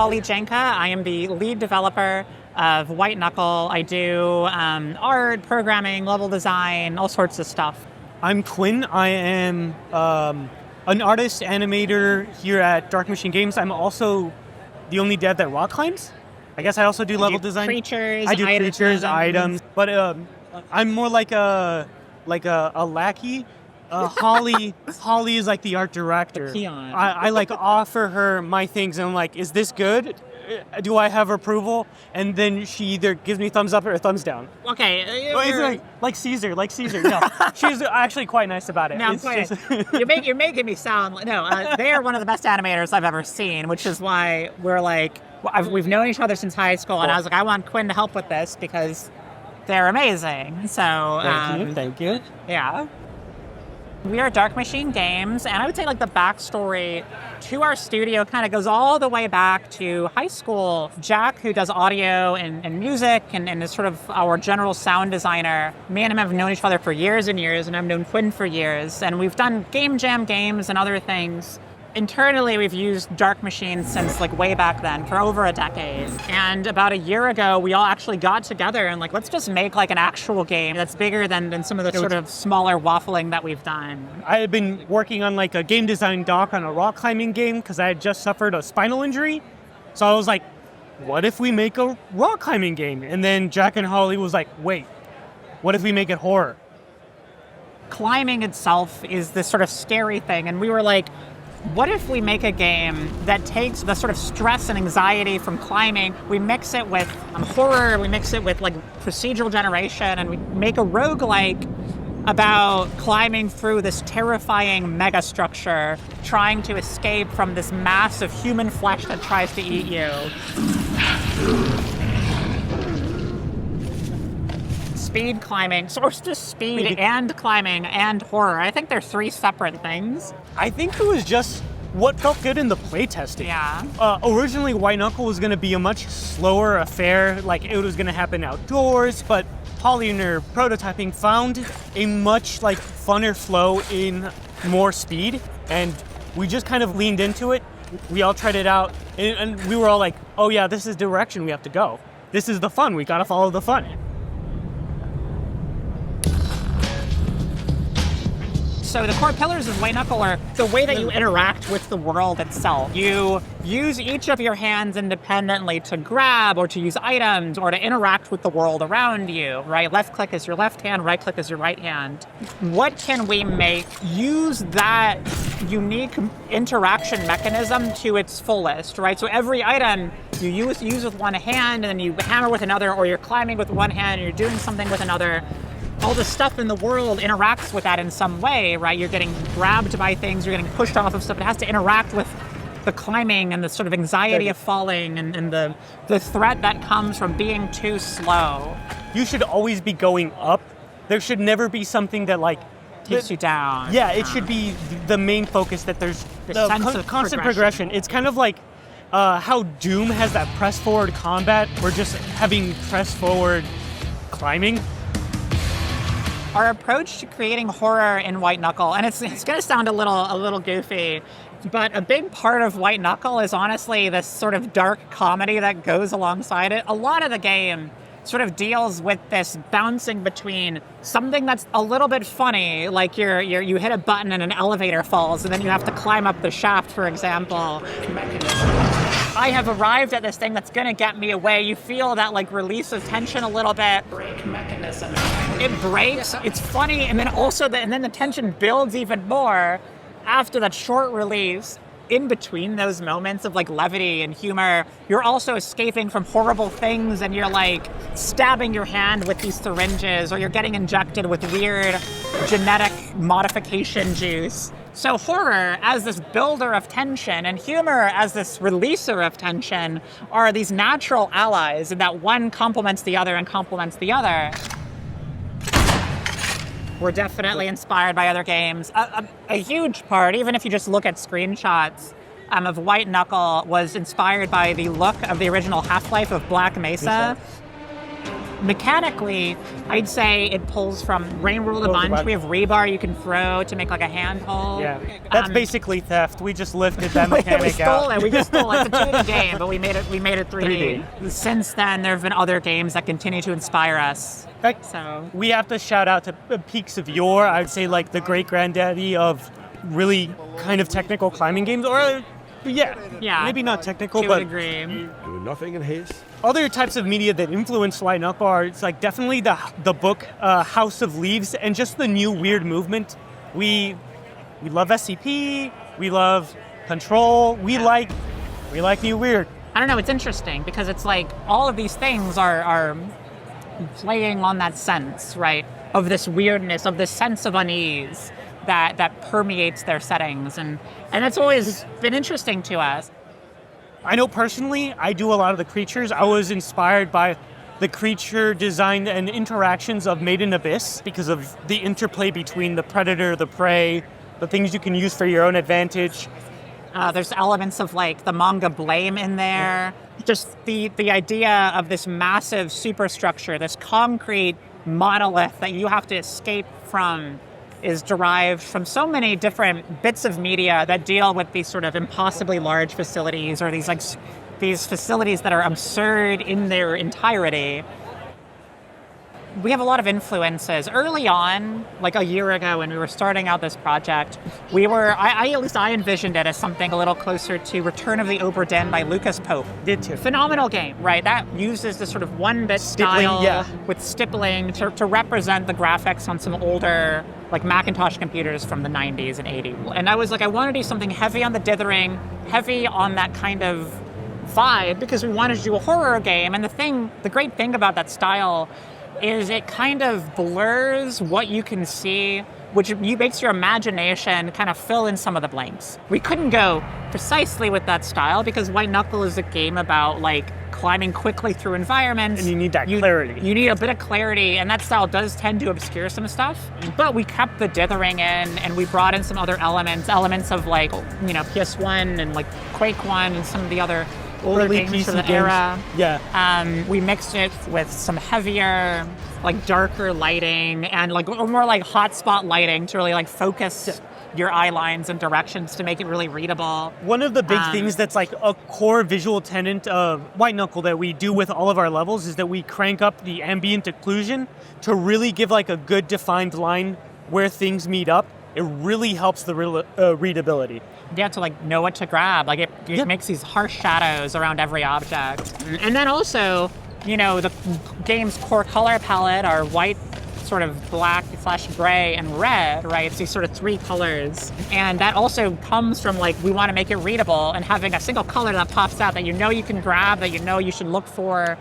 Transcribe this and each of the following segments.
Holly Jenka. I am the lead developer of White Knuckle. I do art, programming, level design, all sorts of stuff. I'm Quinn. I am an artist, animator here at Dark Machine Games. I'm also the only dev that rock climbs. I guess I also do level design. Creatures, I do items. creatures, items. But I'm more like a lackey. Holly is like the art director. Peon. I like offer her my things and I'm like, is this good? Do I have approval? And then she either gives me thumbs up or thumbs down. Okay. It's like Caesar. No, she's actually quite nice about it. No, you're making me sound they are one of the best animators I've ever seen, which is why we're like, we've known each other since high school, and I was like, I want Quinn to help with this because they're amazing. So thank you. Yeah. We are Dark Machine Games, and I would say like the backstory to our studio kind of goes all the way back to high school. Jack, who does audio and music and is sort of our general sound designer, me and him have known each other for years and years, and I've known Quinn for years, and we've done game jam games and other things. Internally, we've used Dark Machine since like way back then, for over a decade. And about a year ago, we all actually got together and like, let's just make like an actual game that's bigger than some of the sort of smaller waffling that we've done. I had been working on like a game design doc on a rock climbing game because I had just suffered a spinal injury. So I was like, what if we make a rock climbing game? And then Jack and Holly was like, wait, what if we make it horror? Climbing itself is this sort of scary thing. And we were like, what if we make a game that takes the sort of stress and anxiety from climbing, we mix it with horror, we mix it with like procedural generation, and we make a roguelike about climbing through this terrifying megastructure, trying to escape from this mass of human flesh that tries to eat you. Speed climbing, so it's just speed and climbing and horror. I think they're three separate things. I think it was just what felt good in the playtesting. Yeah. Originally, White Knuckle was going to be a much slower affair, like it was going to happen outdoors, but Holly in her prototyping found a much like funner flow in more speed, and we just kind of leaned into it. We all tried it out, and we were all like, oh yeah, this is the direction we have to go. This is the fun, we got to follow the fun. So the core pillars of White Knuckle are the way that you interact with the world itself. You use each of your hands independently to grab or to use items or to interact with the world around you, right? Left click is your left hand, right click is your right hand. What can we make? Use that unique interaction mechanism to its fullest, right? So every item you use with one hand and then you hammer with another, or you're climbing with one hand and you're doing something with another. All the stuff in the world interacts with that in some way, right? You're getting grabbed by things, you're getting pushed off of stuff. It has to interact with the climbing and the sort of anxiety of falling and the threat that comes from being too slow. You should always be going up. There should never be something that like takes you down. Yeah, it should be the main focus, that there's the sense of constant progression. It's kind of like how Doom has that press forward combat. We're just having press forward climbing. Our approach to creating horror in White Knuckle, and it's going to sound a little goofy, but a big part of White Knuckle is honestly this sort of dark comedy that goes alongside it. A lot of the game sort of deals with this bouncing between something that's a little bit funny, like you hit a button and an elevator falls, and then you have to climb up the shaft, for example. I have arrived at this thing that's going to get me away. You feel that like release of tension a little bit. Brake mechanism. It breaks. It's funny, and then also and then the tension builds even more after that short release. In between those moments of like levity and humor, you're also escaping from horrible things, and you're like stabbing your hand with these syringes, or you're getting injected with weird genetic modification juice. So horror as this builder of tension and humor as this releaser of tension are these natural allies, and that one complements the other and complements the other. We're definitely inspired by other games. A huge part, even if you just look at screenshots of White Knuckle, was inspired by the look of the original Half-Life of Black Mesa. Mechanically, I'd say it pulls from Rain Roll a Bunch. We have rebar you can throw to make like a handhold. Yeah, that's basically theft. We just lifted that mechanic we stole out. it. We just stole it. It's a 2D game, but we made it 3D. Since then, there have been other games that continue to inspire us. So we have to shout out to Peaks of Yore. I'd say like the great granddaddy of really kind of technical climbing games, or maybe not technical, but agree. Doing nothing in haste. Other types of media that influence White Knuckle are, it's like definitely the book House of Leaves, and just the new weird movement. We love SCP, we love Control, we like new weird. I don't know, it's interesting because it's like all of these things are playing on that sense, right? Of this weirdness, of this sense of unease that permeates their settings, and it's always been interesting to us. I know personally, I do a lot of the creatures. I was inspired by the creature design and interactions of Made in Abyss because of the interplay between the predator, the prey, the things you can use for your own advantage. There's elements of like the manga Blame in there. Just the idea of this massive superstructure, this concrete monolith that you have to escape from, is derived from so many different bits of media that deal with these sort of impossibly large facilities, or these facilities that are absurd in their entirety. We have a lot of influences. Early on, like a year ago when we were starting out this project, I envisioned it as something a little closer to Return of the Obra Dinn by Lucas Pope. Did too. Phenomenal game, right? That uses this sort of one-bit style with stippling to represent the graphics on some older like Macintosh computers from the 90s and 80s. And I was like, I want to do something heavy on the dithering, heavy on that kind of vibe, because we wanted to do a horror game. And the great thing about that style is it kind of blurs what you can see, which makes your imagination kind of fill in some of the blanks. We couldn't go precisely with that style because White Knuckle is a game about like climbing quickly through environments. And you need that clarity. You need a bit of clarity, and that style does tend to obscure some stuff. But we kept the dithering in, and we brought in some other elements of like, PS1 and like Quake 1 and some of the other older games from the era. Yeah. We mixed it with some heavier, like darker lighting and like more like hotspot lighting to really like focus your eye lines and directions to make it really readable. One of the big things that's like a core visual tenet of White Knuckle that we do with all of our levels is that we crank up the ambient occlusion to really give like a good defined line where things meet up. It really helps the readability. You have to like know what to grab. Like it makes these harsh shadows around every object. And then also, the game's core color palette are white, sort of black/gray, and red, right? It's these sort of three colors. And that also comes from like, we want to make it readable, and having a single color that pops out that you can grab, that you should look for,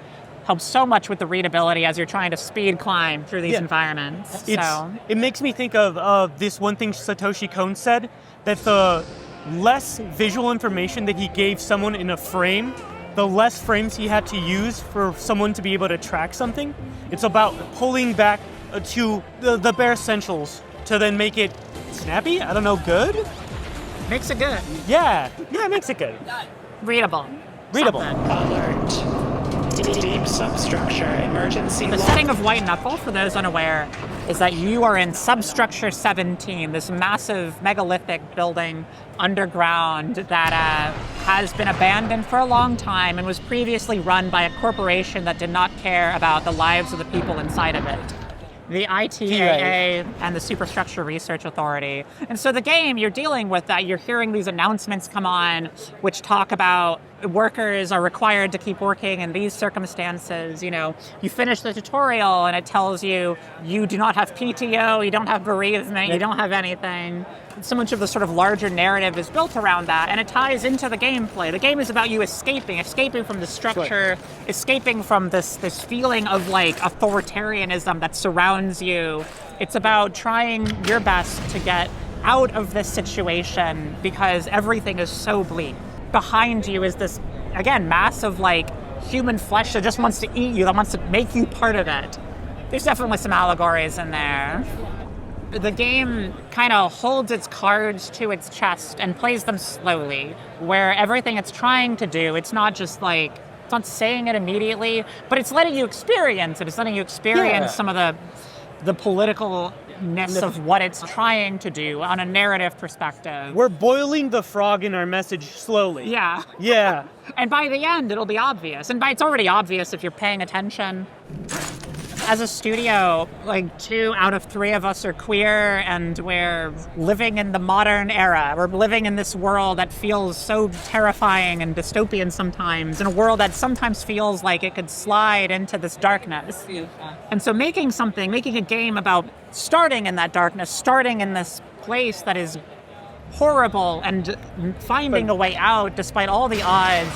helps so much with the readability as you're trying to speed climb through these environments. It makes me think of this one thing Satoshi Kon said, that the less visual information that he gave someone in a frame, the less frames he had to use for someone to be able to track something. It's about pulling back to the bare essentials to then make it snappy? I don't know, good? Makes it good. Yeah, it makes it good. Readable. Alert. Deep substructure emergency. The setting of White Knuckle, for those unaware, is that you are in Substructure 17, this massive megalithic building underground that has been abandoned for a long time and was previously run by a corporation that did not care about the lives of the people inside of it. The ITAA and the Superstructure Research Authority. And so the game, you're dealing with that. You're hearing these announcements come on, which talk about workers are required to keep working in these circumstances. You finish the tutorial and it tells you do not have PTO, you don't have bereavement, you don't have anything. So much of the sort of larger narrative is built around that, and it ties into the gameplay. The game is about you escaping from the structure, escaping from this feeling of like authoritarianism that surrounds you. It's about trying your best to get out of this situation because everything is so bleak. Behind you is this, again, mass of like human flesh that just wants to eat you, that wants to make you part of it. There's definitely some allegories in there. The game kind of holds its cards to its chest and plays them slowly, where everything it's trying to do, it's not just like It's not saying it immediately, but it's letting you experience it. It's letting you experience some of the politicalness of what it's trying to do on a narrative perspective. We're boiling the frog in our message slowly. Yeah. Yeah. And by the end, it'll be obvious. And it's already obvious if you're paying attention. As a studio, like 2 out of 3 of us are queer, and we're living in the modern era. We're living in this world that feels so terrifying and dystopian sometimes, in a world that sometimes feels like it could slide into this darkness. And so making a game about starting in that darkness, starting in this place that is horrible and finding a way out despite all the odds,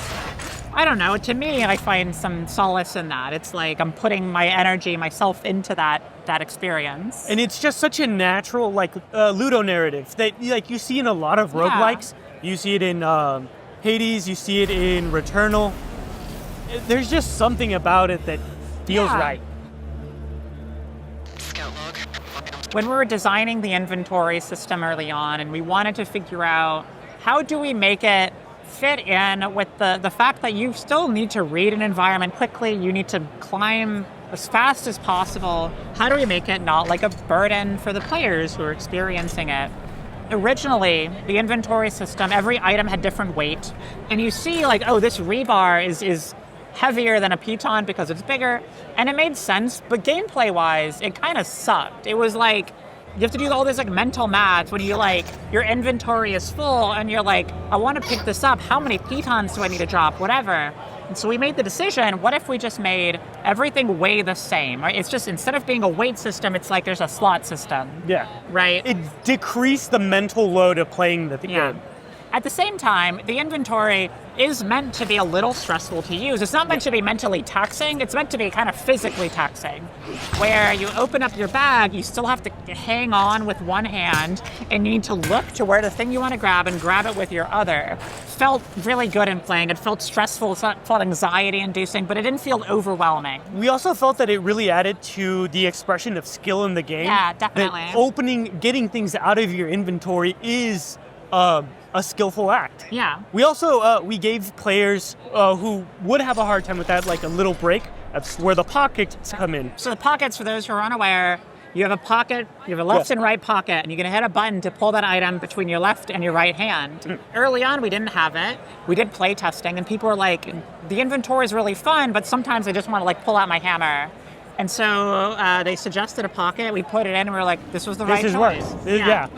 I don't know, to me, I find some solace in that. It's like I'm putting my energy, myself into that experience. And it's just such a natural, Ludo narrative that you see in a lot of roguelikes. You see it in Hades, you see it in Returnal. There's just something about it that feels right. When we were designing the inventory system early on, and we wanted to figure out how do we make it fit in with the fact that you still need to read an environment quickly, you need to climb as fast as possible. How do we make it not like a burden for the players who are experiencing it? Originally, the inventory system, every item had different weight, and you see this rebar is heavier than a piton because it's bigger, and it made sense, but gameplay-wise, it kind of sucked. It was like, you have to do all this mental math when you your inventory is full and you're like, I want to pick this up. How many pitons do I need to drop? Whatever. And so we made the decision, what if we just made everything weigh the same? Right? It's just, instead of being a weight system, it's like there's a slot system. Yeah. Right? It decreased the mental load of playing the game. At the same time, the inventory is meant to be a little stressful to use. It's not meant to be mentally taxing. It's meant to be kind of physically taxing, where you open up your bag, you still have to hang on with one hand, and you need to look to where the thing you want to grab and grab it with your other. Felt really good in playing. It felt stressful. It felt anxiety-inducing, but it didn't feel overwhelming. We also felt that it really added to the expression of skill in the game. Yeah, definitely. That getting things out of your inventory is a skillful act. Yeah. We also, we gave players who would have a hard time with that, a little break. That's where the pockets come in. So the pockets, for those who are unaware, you have a pocket, you have a left and right pocket, and you're going to hit a button to pull that item between your left and your right hand. Early on, we didn't have it. We did play testing, and people were like, the inventory is really fun, but sometimes I just want to pull out my hammer. And so they suggested a pocket. We put it in, and we were like, this was the right choice. Yeah.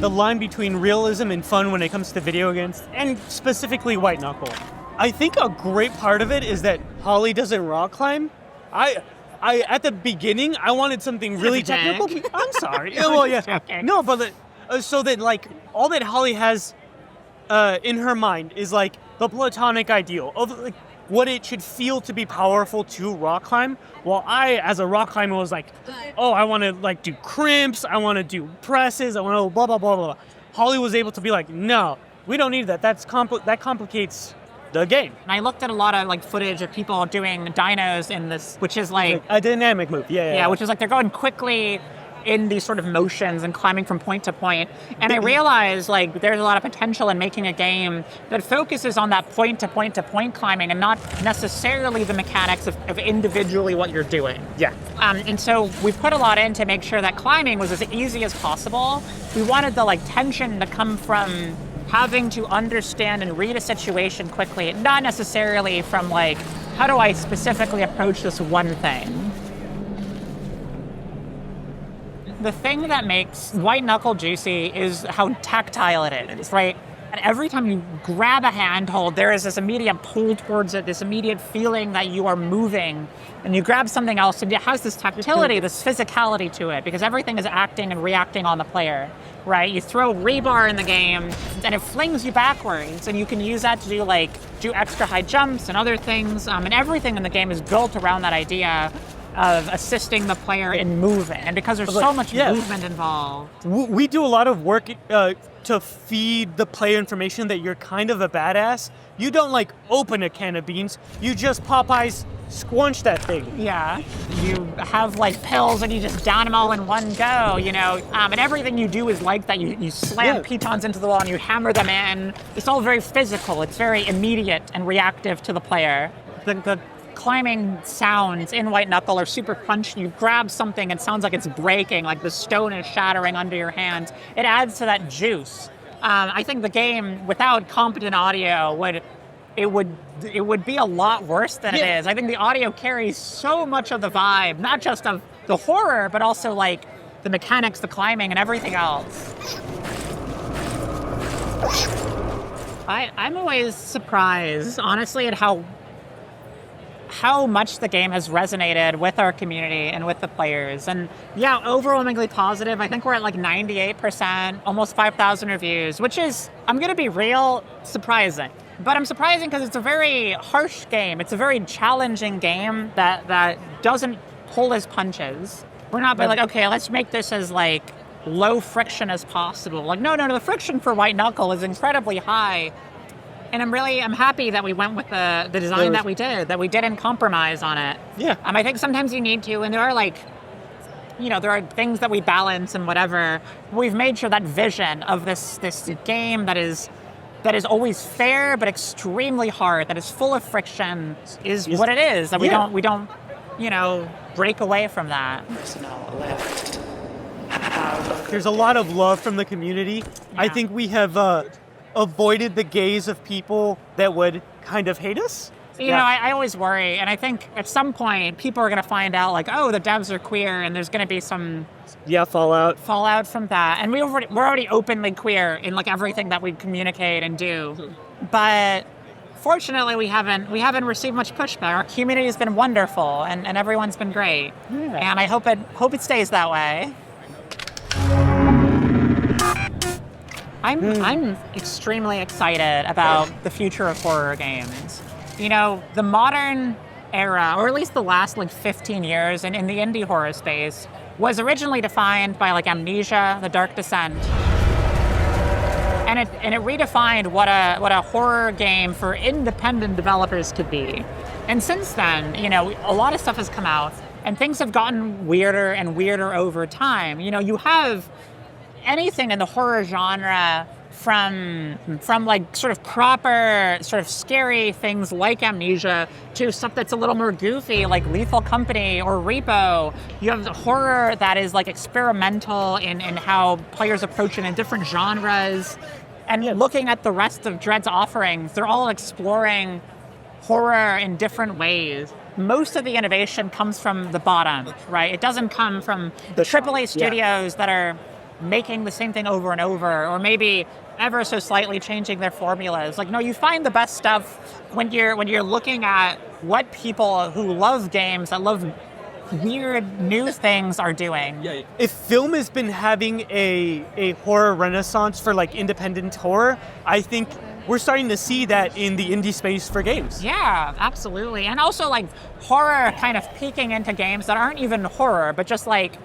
The line between realism and fun when it comes to video games, and specifically White Knuckle. I think a great part of it is that Holly doesn't rock climb. I at the beginning, I wanted something really technical. I'm sorry. No, but so that all that Holly has in her mind is the platonic ideal of what it should feel to be powerful to rock climb. While I, as a rock climber, was I want to do crimps, I want to do presses, I want to blah blah blah blah. Holly was able to be no, we don't need that. That complicates the game. And I looked at a lot of footage of people doing dynos in this, which is a dynamic move. Yeah. Which is they're going quickly in these sort of motions and climbing from point to point. And I realized there's a lot of potential in making a game that focuses on that point to point to point climbing and not necessarily the mechanics of individually what you're doing. Yeah. And so we put a lot in to make sure that climbing was as easy as possible. We wanted the tension to come from having to understand and read a situation quickly, not necessarily from how do I specifically approach this one thing. The thing that makes White Knuckle juicy is how tactile it is, right? And every time you grab a handhold, there is this immediate pull towards it, this immediate feeling that you are moving, and you grab something else, and it has this tactility, this physicality to it, because everything is acting and reacting on the player, right? You throw rebar in the game, and it flings you backwards, and you can use that to do extra high jumps and other things, and everything in the game is built around that idea. of assisting the player in moving, and because there's so much movement involved. We do a lot of work to feed the player information that you're kind of a badass. You don't like open a can of beans. You just Popeyes squunch that thing. Yeah, you have like pills and you just down them all in one go, you know, and everything you do is like that. You slam pitons into the wall and you hammer them in. It's all very physical. It's very immediate and reactive to the player. The climbing sounds in White Knuckle are super crunchy. You grab something, it sounds like it's breaking, like the stone is shattering under your hands. It adds to that juice. I think the game, without competent audio, would be a lot worse than it is. I think the audio carries so much of the vibe, not just of the horror, but also like the mechanics, the climbing, and everything else. I'm always surprised, honestly, at how much the game has resonated with our community and with the players. And yeah, overwhelmingly positive. I think we're at like 98%, almost 5,000 reviews, which is, I'm going to be real, surprising. But I'm surprising because it's a very harsh game. It's a very challenging game that doesn't pull its punches. We're not like, okay, let's make this as like low friction as possible. Like, no, the friction for White Knuckle is incredibly high. And I'm happy that we went with the design that we didn't compromise on it. Yeah. I think sometimes you need to, and there are like, you know, there are things that we balance and whatever. We've made sure that vision of this game that is always fair but extremely hard, that is full of friction, is what it is. That we don't, you know, break away from that. Personal lift. There's a lot of love from the community. Yeah. I think we have avoided the gaze of people that would kind of hate us. You know, I always worry, and I think at some point people are going to find out, like, oh, the devs are queer, and there's going to be some fallout from that. And we're already openly queer in like everything that we communicate and do. But fortunately, we haven't received much pushback. Our community has been wonderful, and everyone's been great. Yeah. And I hope it stays that way. I'm extremely excited about the future of horror games. You know, the modern era, or at least the last like 15 years in the indie horror space, was originally defined by like Amnesia, The Dark Descent. And it redefined what a horror game for independent developers could be. And since then, you know, a lot of stuff has come out, and things have gotten weirder and weirder over time. You know, you have anything in the horror genre from like sort of proper, sort of scary things like Amnesia to stuff that's a little more goofy like Lethal Company or Repo. You have the horror that is like experimental in how players approach it in different genres. And looking at the rest of Dread's offerings, they're all exploring horror in different ways. Most of the innovation comes from the bottom, right? It doesn't come from the AAA studios that are making the same thing over and over, or maybe ever so slightly changing their formulas. Like, no, you find the best stuff when you're looking at what people who love games, that love weird new things are doing. Yeah. If film has been having a horror renaissance for like independent horror, I think we're starting to see that in the indie space for games. Yeah, absolutely. And also like horror kind of peeking into games that aren't even horror, but just like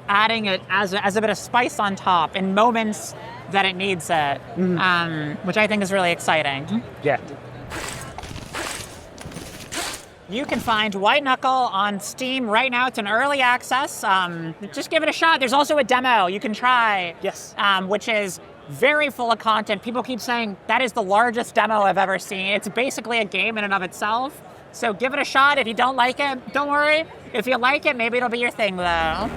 adding it as a bit of spice on top in moments that it needs it, which I think is really exciting. Yeah. You can find White Knuckle on Steam right now. It's in early access. Just give it a shot. There's also a demo you can try. Yes. Which is very full of content. People keep saying that is the largest demo I've ever seen. It's basically a game in and of itself. So give it a shot. If you don't like it, don't worry. If you like it, maybe it'll be your thing, though.